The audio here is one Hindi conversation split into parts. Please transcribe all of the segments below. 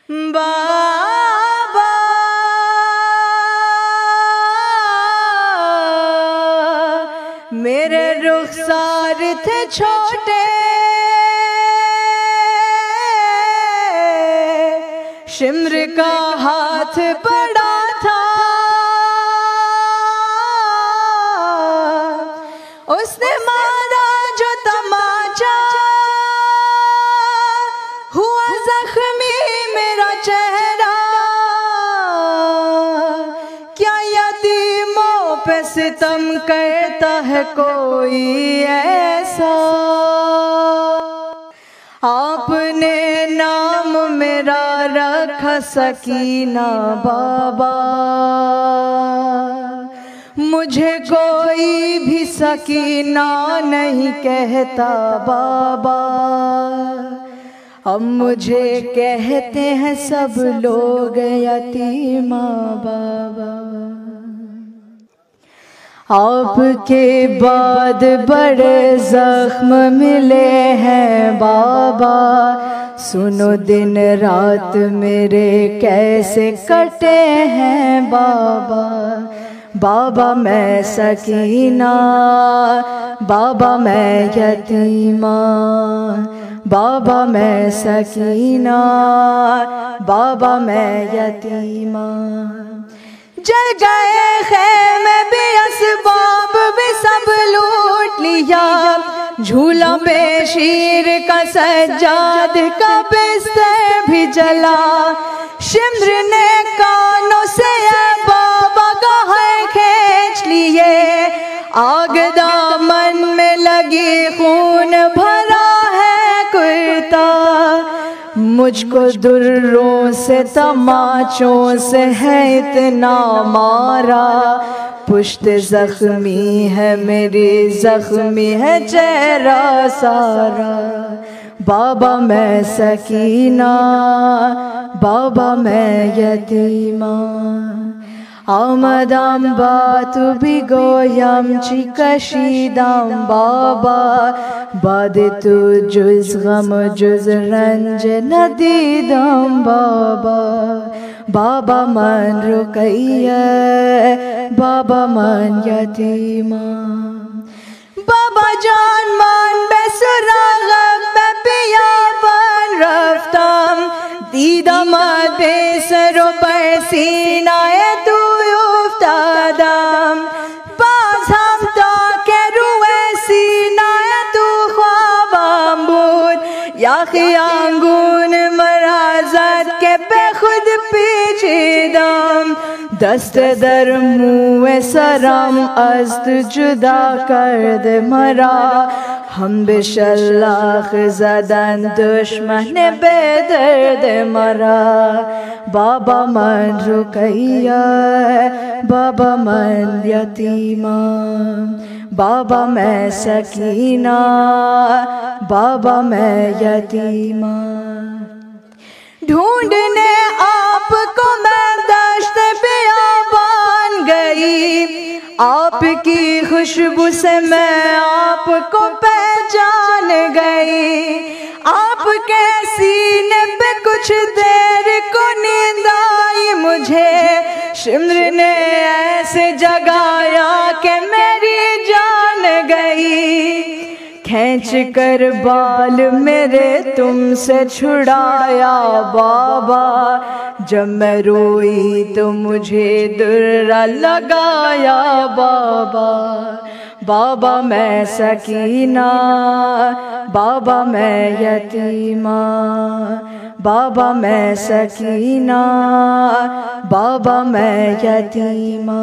बाबा मेरे रुखसार थे छोटे, शिम्र का हाथ बड़ा था, उसने मारा जो तमाचा, हुआ जख्मी मेरा चेहरा। क्या यतीमों पे सितम करता है कोई ऐसा? आपने नाम मेरा रखा सकीना बाबा, मुझे कोई भी सकीना नहीं कहता बाबा। अब मुझे कहते हैं सब लोग यतीमा बाबा। आपके बाद बड़े जख्म मिले हैं बाबा, सुनो दिन रात मेरे कैसे कटे हैं बाबा। बाबा मैं सकीना, बाबा मैं यतीमा, बाबा मैं सकीना, बाबा मैं यतीमा। जल गए खैमे भी, असबाब भी सब लूट लिया, झूला बेशीर का सज्जाद का बिस्तर भी जला। शिम्र ने कानों से बाबा गाहें खींच लिए, आग दामन में लगी खून भरा है कुर्ता। मुझको दुर्रों से तमाचों से है इतना मारा, पुश्त जख्मी है मेरी, जख्मी है चेहरा सारा। बाबा मैं सकीना, बाबा मैं यतीमा। आमदाम बातु बिगोयम ची कशीदाम बाबा, बादितु जुज गम जुज रंज नदीदाम बाबा। बाबा मन रुकैया, बाबा मन यतीमा। बाबा जान मान बेसुरा गब पिया बन रफ्ताम, दीदा मत बेसरो पर सीनाए तू उफ्तादाम। बाज हम तो के रुए सीनाए तू ख्वाबांबूर, या खियांगून मराजत के पे खुद पीछेदाम। दस्त दर मुँह सरम अस्त जुदा कर दे मरा, हम बेशल्लाख ज़दन दुश्मन बेदर्द मरा। बाबा मन रुकैया, बाबा मन यतीमा, बाबा मैं सकीना, बाबा मैं यतीमा। ढूंढने आपको मैं दश्त बियाबान गई, आपकी खुशबू से मैं आपको पहचान गई। आपके सीने पे कुछ देर को नींद आई मुझे, शिम्र ने ऐसे जगाया कि मेरी जान गई। खींच कर बाल मेरे तुमसे छुड़ाया बाबा, जब मैं रोई तो मुझे दुर्रा लगाया बाबा। बाबा मैं सकीना, बाबा मैं यतीमा, बाबा मैं सकीना, बाबा मैं यतीमा।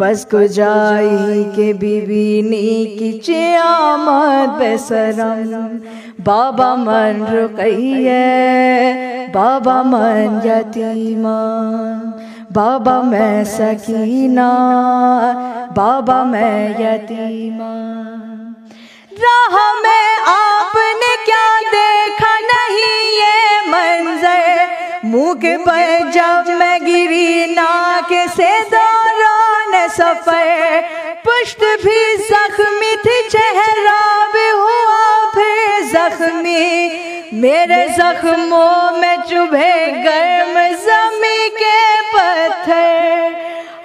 बस कुजाई के बीबीनी की क़यामत बेसरम बाबा मन रुकैया बाबा मन यतीमा बाबा मैं सकीना बाबा मैं यतीमा। राह में आपने क्या देखा नहीं ये मंजर मुँह के पर जब मैं गिरी नाक से दौरान सफर पुश्त भी जख्मी थी चेहरा भी हुआ फिर जख्मी मेरे जख्मों में चुभे गर्म ज़मी के पत्थर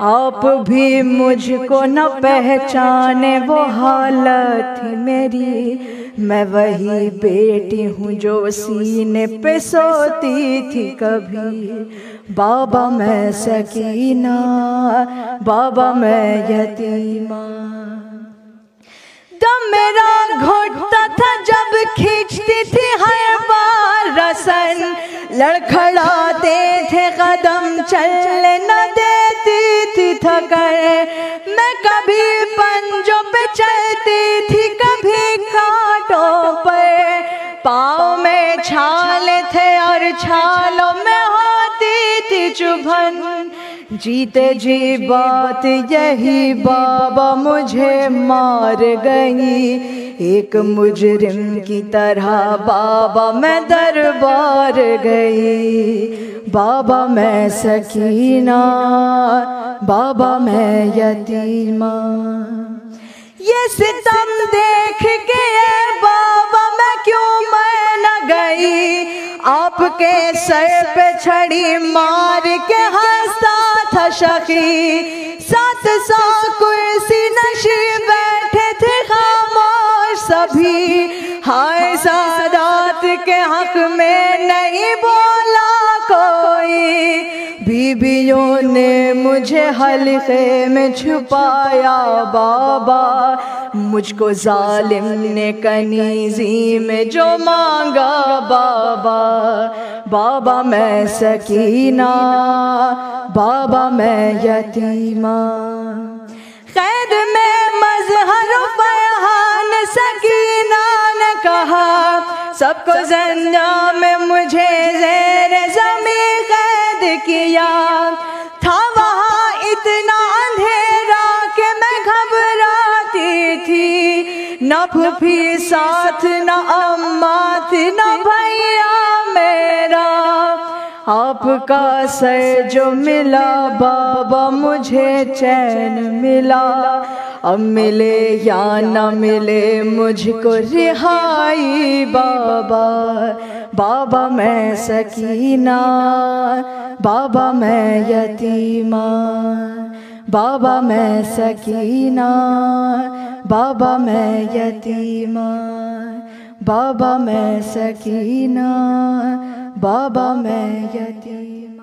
आप भी मुझको न पहचाने वो हालत थी मेरी मैं वही बेटी हूँ जो सीने पे सोती थी कभी बाबा मैं सकीना बाबा मैं यतीमा। दम मेरा घुटता था जब खींचती थी हर बार रसन लड़खड़ाते थे कदम चलने न देती थी थकर मैं कभी पंजों पे चलती थी कभी कांटों पर पाँव में छाल थे और छालों में होती थी चुभन जीते जी बात यही बाबा मुझे मार गई एक मुजरिम की तरह बाबा मैं दरबार गई बाबा मैं सकीना बाबा मैं यतीमा। ये सितम देख के बाबा मैं क्यों मैं न गई आपके सर पे छड़ी मार के हंसता था शकी 700 कुर्सी नशी बैठे थे खामोश सभी हाय सादात के हक में नहीं बोला कोई बीबियों ने मुझे हल्के में छुपाया बाबा मुझको जालिम ने कनीज़ी में जो मांगा बाबा बाबा मैं सकीना बाबा मैं यतीमा। कैद में मजहर बयान सकीना ने कहा सबको ज़ंजा में मुझे ज़ेर ज़मी कैद किया था वहाँ इतना अंधेरा कि मैं घबराती थी न फूफी साथ न अम्मा थी न भैया मेरा आपका सर जो मिला बाबा मुझे चैन मिला अब मिले या न मिले मुझको रिहाई बाबा बाबा मैं सकीना बाबा मैं यतीमा बाबा मैं सकीना बाबा मैं यतीमा बाबा मैं सकीना बाबा मैं यतीमा।